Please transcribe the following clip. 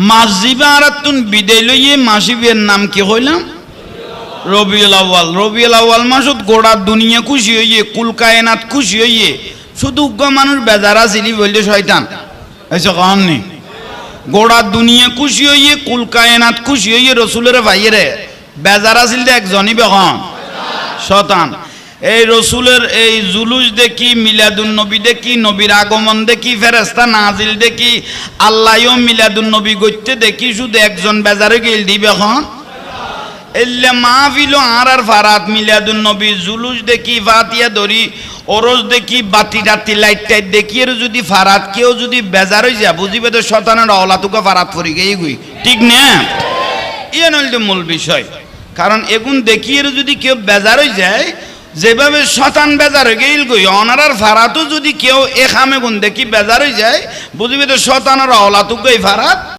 মাসজিবা Arathoon বিদায় লইয়ে মাসিবের নাম কি হইলাম রবিউল আউয়াল। রবিউল আউয়াল মাসত গোড়া দুনিয়া খুশি হইয়ে কুল কায়নাত খুশি হইয়ে শুধু উগ্র মানুষ বেজারা ছিলি বললে শয়তান এসে কন নি গোড়া দুনিয়া খুশি হইয়ে কুল কায়নাত খুশি হইয়ে রসুলের ভাইয়েরে বেজারা ছিল একজনই বেখন শতান। এই রসুলের এই জুলুস দেখি, মিলাদুন নবী দেখি, নবীর আগমন দেখি, ফেরেশতা নাজিল দেখি, আল্লাহও মিলাদুন নবী গইতে দেখি, শুধু একজন বেজারে গেল দিবে এখন এল্লে মাহফিল আর ফারাত মিলাদুন নবী জুলুস দেখি, ফাতিয়া ধরি, ওরস দেখি, বাতি টাতি লাইট টাইট দেখি, এর যদি ফারাত কেউ যদি বেজার হয়ে যায় বুঝিবে তো শতানের অলাতুকা ফারাত ফরি গেই গুই ঠিক না। ইয়ে নইলে মূল বিষয়, কারণ এগুন দেখি এর যদি কেউ বেজার হয়ে যায় যেভাবে শতান বেজার হয়ে গেল গই অনারার ফারাতও যদি কেউ এ খামে গুণ দেখি বেজার হয়ে যায় বুঝিবে তো শতানের অলাতুকাই ফারাত।